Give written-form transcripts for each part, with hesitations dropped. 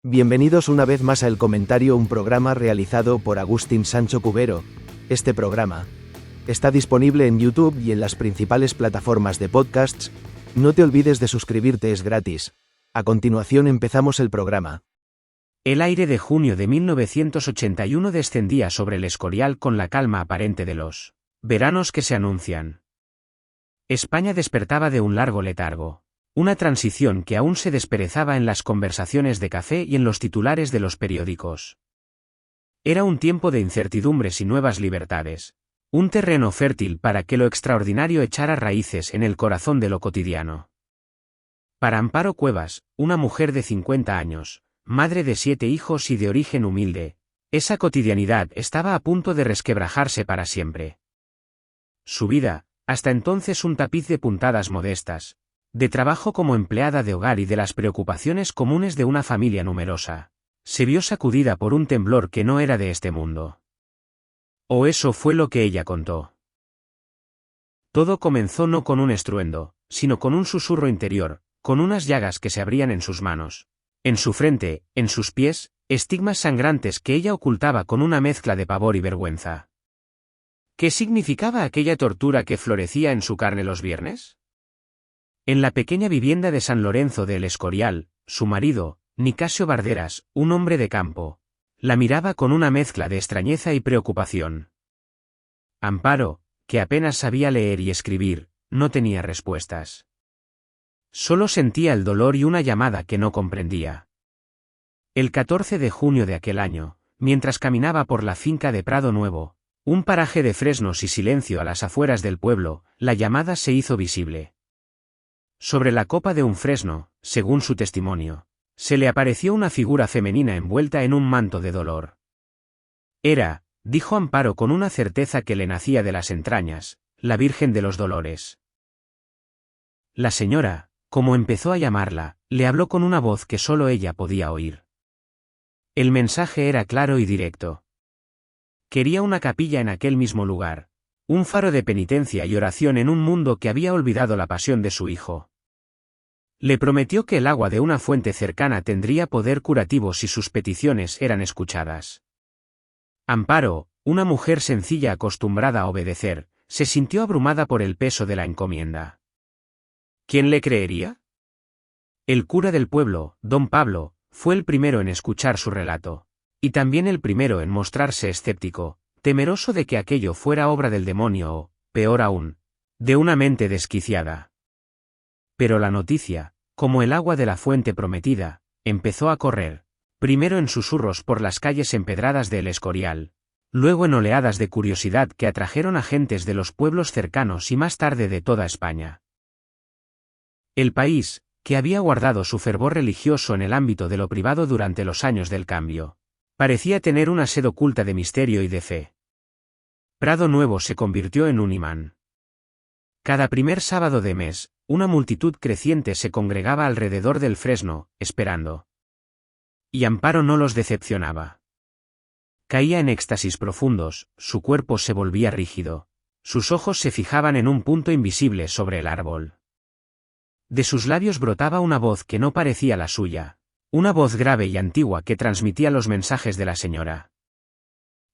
Bienvenidos una vez más a El Comentario, un programa realizado por Agustín Sancho Cubero. Este programa está disponible en YouTube y en las principales plataformas de podcasts. No te olvides de suscribirte, es gratis. A continuación empezamos el programa. El aire de junio de 1981 descendía sobre el Escorial con la calma aparente de los veranos que se anuncian. España despertaba de un largo letargo. Una transición que aún se desperezaba en las conversaciones de café y en los titulares de los periódicos. Era un tiempo de incertidumbres y nuevas libertades. Un terreno fértil para que lo extraordinario echara raíces en el corazón de lo cotidiano. Para Amparo Cuevas, una mujer de 50 años, madre de 7 hijos y de origen humilde, esa cotidianidad estaba a punto de resquebrajarse para siempre. Su vida, hasta entonces un tapiz de puntadas modestas, de trabajo como empleada de hogar y de las preocupaciones comunes de una familia numerosa, se vio sacudida por un temblor que no era de este mundo. O eso fue lo que ella contó. Todo comenzó no con un estruendo, sino con un susurro interior, con unas llagas que se abrían en sus manos, en su frente, en sus pies, estigmas sangrantes que ella ocultaba con una mezcla de pavor y vergüenza. ¿Qué significaba aquella tortura que florecía en su carne los viernes? En la pequeña vivienda de San Lorenzo de El Escorial, su marido, Nicasio Barderas, un hombre de campo, la miraba con una mezcla de extrañeza y preocupación. Amparo, que apenas sabía leer y escribir, no tenía respuestas. Solo sentía el dolor y una llamada que no comprendía. El 14 de junio de aquel año, mientras caminaba por la finca de Prado Nuevo, un paraje de fresnos y silencio a las afueras del pueblo, la llamada se hizo visible. Sobre la copa de un fresno, según su testimonio, se le apareció una figura femenina envuelta en un manto de dolor. Era, dijo Amparo con una certeza que le nacía de las entrañas, la Virgen de los Dolores. La señora, como empezó a llamarla, le habló con una voz que solo ella podía oír. El mensaje era claro y directo. Quería una capilla en aquel mismo lugar. Un faro de penitencia y oración en un mundo que había olvidado la pasión de su hijo. Le prometió que el agua de una fuente cercana tendría poder curativo si sus peticiones eran escuchadas. Amparo, una mujer sencilla acostumbrada a obedecer, se sintió abrumada por el peso de la encomienda. ¿Quién le creería? El cura del pueblo, don Pablo, fue el primero en escuchar su relato, y también el primero en mostrarse escéptico, temeroso de que aquello fuera obra del demonio o, peor aún, de una mente desquiciada. Pero la noticia, como el agua de la fuente prometida, empezó a correr, primero en susurros por las calles empedradas de El Escorial, luego en oleadas de curiosidad que atrajeron a gentes de los pueblos cercanos y más tarde de toda España. El país, que había guardado su fervor religioso en el ámbito de lo privado durante los años del cambio, parecía tener una sed oculta de misterio y de fe. Prado Nuevo se convirtió en un imán. Cada primer sábado de mes, una multitud creciente se congregaba alrededor del fresno, esperando. Y Amparo no los decepcionaba. Caía en éxtasis profundos, su cuerpo se volvía rígido, sus ojos se fijaban en un punto invisible sobre el árbol. De sus labios brotaba una voz que no parecía la suya, una voz grave y antigua que transmitía los mensajes de la señora.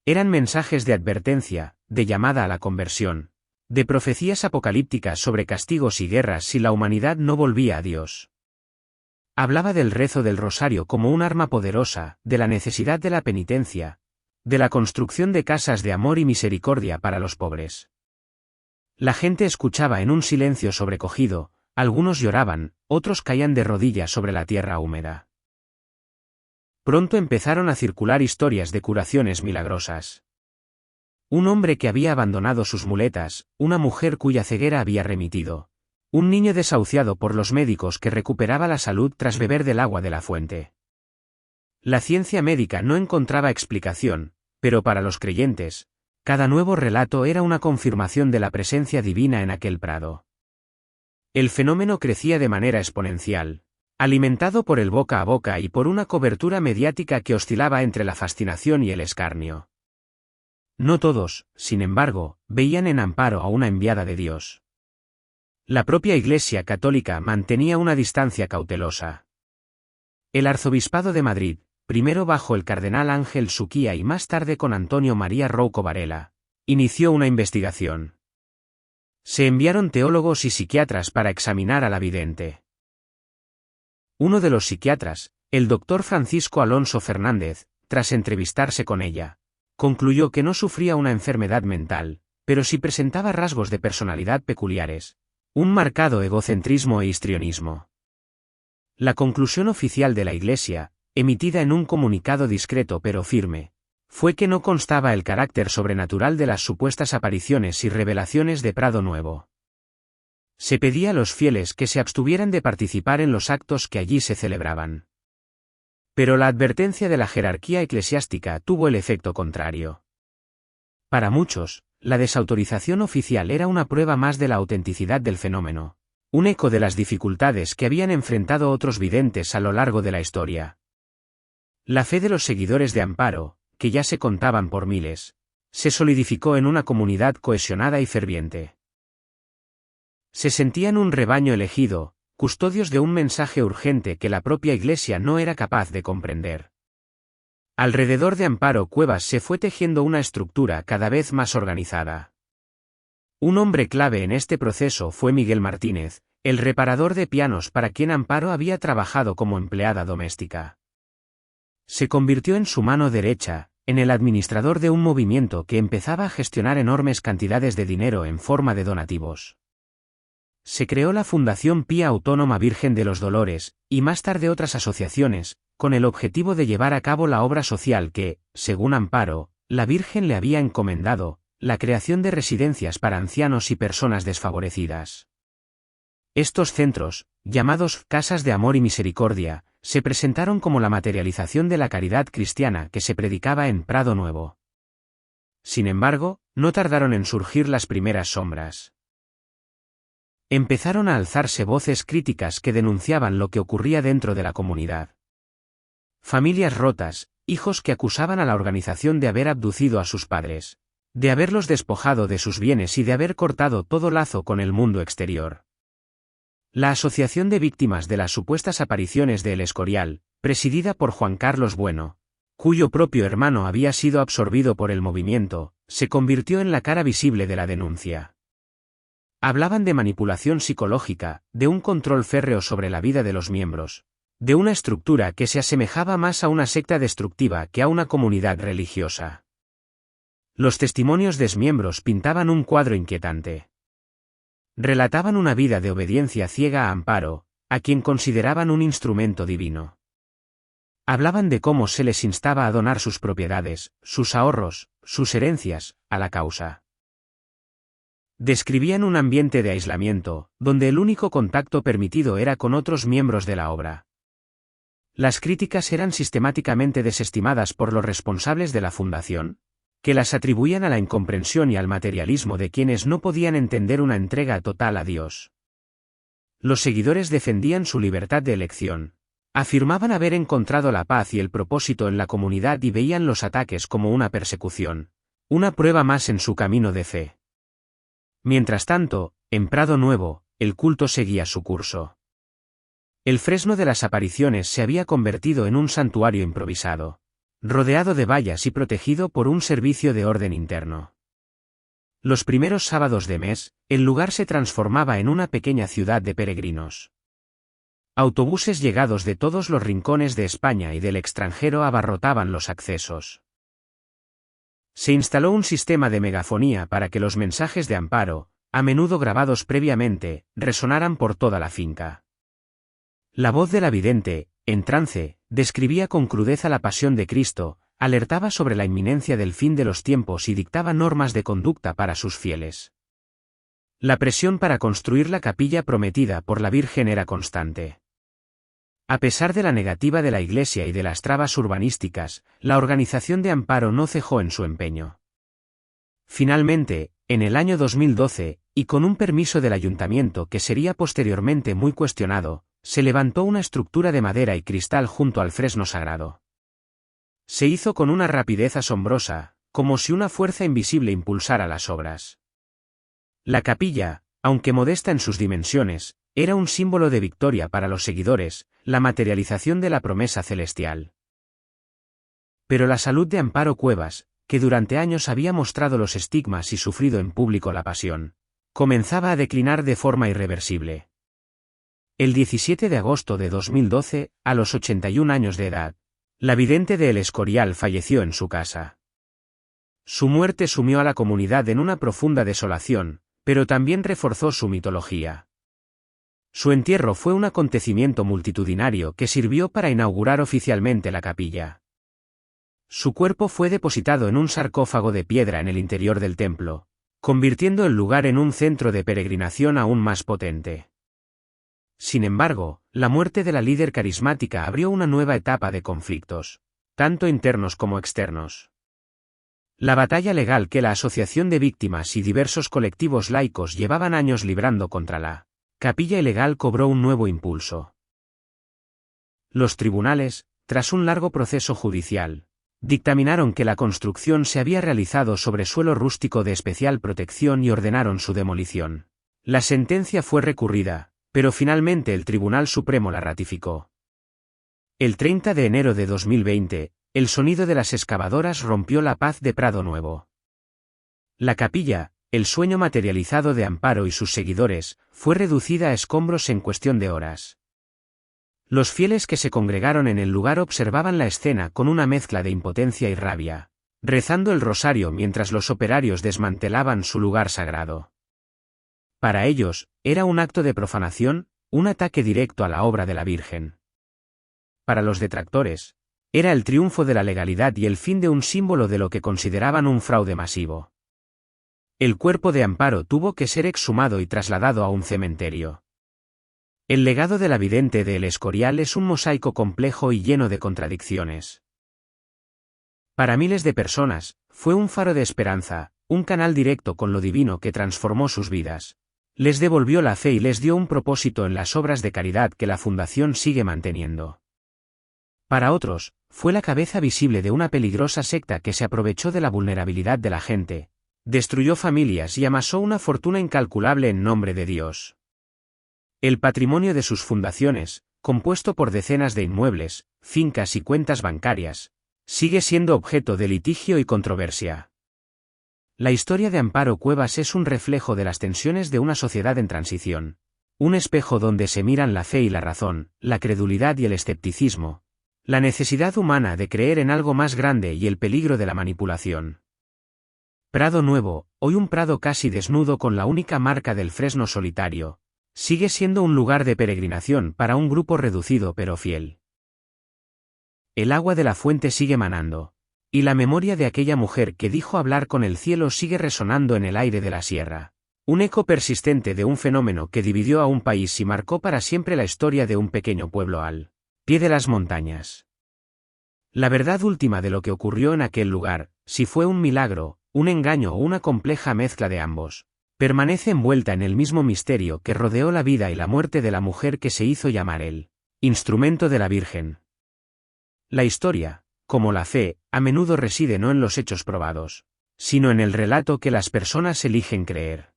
Eran mensajes de advertencia, de llamada a la conversión, de profecías apocalípticas sobre castigos y guerras si la humanidad no volvía a Dios. Hablaba del rezo del rosario como un arma poderosa, de la necesidad de la penitencia, de la construcción de casas de amor y misericordia para los pobres. La gente escuchaba en un silencio sobrecogido, algunos lloraban, otros caían de rodillas sobre la tierra húmeda. Pronto empezaron a circular historias de curaciones milagrosas. Un hombre que había abandonado sus muletas, una mujer cuya ceguera había remitido, un niño desahuciado por los médicos que recuperaba la salud tras beber del agua de la fuente. La ciencia médica no encontraba explicación, pero para los creyentes, cada nuevo relato era una confirmación de la presencia divina en aquel prado. El fenómeno crecía de manera exponencial, alimentado por el boca a boca y por una cobertura mediática que oscilaba entre la fascinación y el escarnio. No todos, sin embargo, veían en Amparo a una enviada de Dios. La propia Iglesia católica mantenía una distancia cautelosa. El arzobispado de Madrid, primero bajo el cardenal Ángel Suquía y más tarde con Antonio María Rouco Varela, inició una investigación. Se enviaron teólogos y psiquiatras para examinar a la vidente. Uno de los psiquiatras, el doctor Francisco Alonso Fernández, tras entrevistarse con ella, concluyó que no sufría una enfermedad mental, pero sí presentaba rasgos de personalidad peculiares, un marcado egocentrismo e histrionismo. La conclusión oficial de la Iglesia, emitida en un comunicado discreto pero firme, fue que no constaba el carácter sobrenatural de las supuestas apariciones y revelaciones de Prado Nuevo. Se pedía a los fieles que se abstuvieran de participar en los actos que allí se celebraban. Pero la advertencia de la jerarquía eclesiástica tuvo el efecto contrario. Para muchos, la desautorización oficial era una prueba más de la autenticidad del fenómeno, un eco de las dificultades que habían enfrentado otros videntes a lo largo de la historia. La fe de los seguidores de Amparo, que ya se contaban por miles, se solidificó en una comunidad cohesionada y ferviente. Se sentían un rebaño elegido, custodios de un mensaje urgente que la propia Iglesia no era capaz de comprender. Alrededor de Amparo Cuevas se fue tejiendo una estructura cada vez más organizada. Un hombre clave en este proceso fue Miguel Martínez, el reparador de pianos para quien Amparo había trabajado como empleada doméstica. Se convirtió en su mano derecha, en el administrador de un movimiento que empezaba a gestionar enormes cantidades de dinero en forma de donativos. Se creó la Fundación Pía Autónoma Virgen de los Dolores, y más tarde otras asociaciones, con el objetivo de llevar a cabo la obra social que, según Amparo, la Virgen le había encomendado, la creación de residencias para ancianos y personas desfavorecidas. Estos centros, llamados Casas de Amor y Misericordia, se presentaron como la materialización de la caridad cristiana que se predicaba en Prado Nuevo. Sin embargo, no tardaron en surgir las primeras sombras. Empezaron a alzarse voces críticas que denunciaban lo que ocurría dentro de la comunidad. Familias rotas, hijos que acusaban a la organización de haber abducido a sus padres, de haberlos despojado de sus bienes y de haber cortado todo lazo con el mundo exterior. La Asociación de Víctimas de las Supuestas Apariciones de El Escorial, presidida por Juan Carlos Bueno, cuyo propio hermano había sido absorbido por el movimiento, se convirtió en la cara visible de la denuncia. Hablaban de manipulación psicológica, de un control férreo sobre la vida de los miembros, de una estructura que se asemejaba más a una secta destructiva que a una comunidad religiosa. Los testimonios de exmiembros pintaban un cuadro inquietante. Relataban una vida de obediencia ciega a Amparo, a quien consideraban un instrumento divino. Hablaban de cómo se les instaba a donar sus propiedades, sus ahorros, sus herencias, a la causa. Describían un ambiente de aislamiento, donde el único contacto permitido era con otros miembros de la obra. Las críticas eran sistemáticamente desestimadas por los responsables de la fundación, que las atribuían a la incomprensión y al materialismo de quienes no podían entender una entrega total a Dios. Los seguidores defendían su libertad de elección, afirmaban haber encontrado la paz y el propósito en la comunidad y veían los ataques como una persecución, una prueba más en su camino de fe. Mientras tanto, en Prado Nuevo, el culto seguía su curso. El fresno de las apariciones se había convertido en un santuario improvisado, rodeado de vallas y protegido por un servicio de orden interno. Los primeros sábados de mes, el lugar se transformaba en una pequeña ciudad de peregrinos. Autobuses llegados de todos los rincones de España y del extranjero abarrotaban los accesos. Se instaló un sistema de megafonía para que los mensajes de Amparo, a menudo grabados previamente, resonaran por toda la finca. La voz de la vidente, en trance, describía con crudeza la pasión de Cristo, alertaba sobre la inminencia del fin de los tiempos y dictaba normas de conducta para sus fieles. La presión para construir la capilla prometida por la Virgen era constante. A pesar de la negativa de la Iglesia y de las trabas urbanísticas, la organización de Amparo no cejó en su empeño. Finalmente, en el año 2012, y con un permiso del ayuntamiento que sería posteriormente muy cuestionado, se levantó una estructura de madera y cristal junto al fresno sagrado. Se hizo con una rapidez asombrosa, como si una fuerza invisible impulsara las obras. La capilla, aunque modesta en sus dimensiones, era un símbolo de victoria para los seguidores, la materialización de la promesa celestial. Pero la salud de Amparo Cuevas, que durante años había mostrado los estigmas y sufrido en público la pasión, comenzaba a declinar de forma irreversible. El 17 de agosto de 2012, a los 81 años de edad, la vidente de El Escorial falleció en su casa. Su muerte sumió a la comunidad en una profunda desolación, pero también reforzó su mitología. Su entierro fue un acontecimiento multitudinario que sirvió para inaugurar oficialmente la capilla. Su cuerpo fue depositado en un sarcófago de piedra en el interior del templo, convirtiendo el lugar en un centro de peregrinación aún más potente. Sin embargo, la muerte de la líder carismática abrió una nueva etapa de conflictos, tanto internos como externos. La batalla legal que la Asociación de Víctimas y diversos colectivos laicos llevaban años librando contra la capilla ilegal cobró un nuevo impulso. Los tribunales, tras un largo proceso judicial, dictaminaron que la construcción se había realizado sobre suelo rústico de especial protección y ordenaron su demolición. La sentencia fue recurrida, pero finalmente el Tribunal Supremo la ratificó. El 30 de enero de 2020, el sonido de las excavadoras rompió la paz de Prado Nuevo. La capilla, el sueño materializado de Amparo y sus seguidores, fue reducida a escombros en cuestión de horas. Los fieles que se congregaron en el lugar observaban la escena con una mezcla de impotencia y rabia, rezando el rosario mientras los operarios desmantelaban su lugar sagrado. Para ellos, era un acto de profanación, un ataque directo a la obra de la Virgen. Para los detractores, era el triunfo de la legalidad y el fin de un símbolo de lo que consideraban un fraude masivo. El cuerpo de Amparo tuvo que ser exhumado y trasladado a un cementerio. El legado de la vidente de El Escorial es un mosaico complejo y lleno de contradicciones. Para miles de personas, fue un faro de esperanza, un canal directo con lo divino que transformó sus vidas. Les devolvió la fe y les dio un propósito en las obras de caridad que la Fundación sigue manteniendo. Para otros, fue la cabeza visible de una peligrosa secta que se aprovechó de la vulnerabilidad de la gente, destruyó familias y amasó una fortuna incalculable en nombre de Dios. El patrimonio de sus fundaciones, compuesto por decenas de inmuebles, fincas y cuentas bancarias, sigue siendo objeto de litigio y controversia. La historia de Amparo Cuevas es un reflejo de las tensiones de una sociedad en transición, un espejo donde se miran la fe y la razón, la credulidad y el escepticismo, la necesidad humana de creer en algo más grande y el peligro de la manipulación. Prado Nuevo, hoy un prado casi desnudo con la única marca del fresno solitario, sigue siendo un lugar de peregrinación para un grupo reducido pero fiel. El agua de la fuente sigue manando, y la memoria de aquella mujer que dijo hablar con el cielo sigue resonando en el aire de la sierra, un eco persistente de un fenómeno que dividió a un país y marcó para siempre la historia de un pequeño pueblo al pie de las montañas. La verdad última de lo que ocurrió en aquel lugar, si fue un milagro, un engaño o una compleja mezcla de ambos, permanece envuelta en el mismo misterio que rodeó la vida y la muerte de la mujer que se hizo llamar el instrumento de la Virgen. La historia, como la fe, a menudo reside no en los hechos probados, sino en el relato que las personas eligen creer.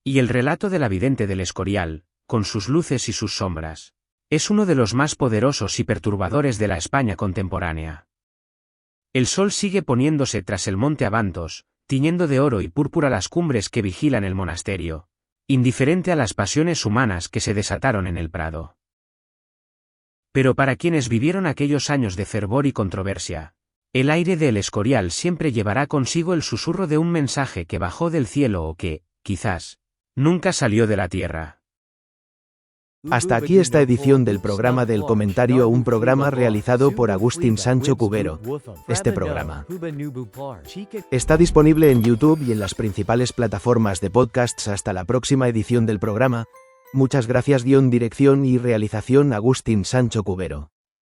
Y el relato de la vidente del Escorial, con sus luces y sus sombras, es uno de los más poderosos y perturbadores de la España contemporánea. El sol sigue poniéndose tras el monte Abantos, tiñendo de oro y púrpura las cumbres que vigilan el monasterio, indiferente a las pasiones humanas que se desataron en el Prado. Pero para quienes vivieron aquellos años de fervor y controversia, el aire de El Escorial siempre llevará consigo el susurro de un mensaje que bajó del cielo o que, quizás, nunca salió de la tierra. Hasta aquí esta edición del programa del comentario, un programa realizado por Agustín Sancho Cubero. Este programa está disponible en YouTube y en las principales plataformas de podcasts. Hasta la próxima edición del programa. Muchas gracias. Dirección y realización Agustín Sancho Cubero.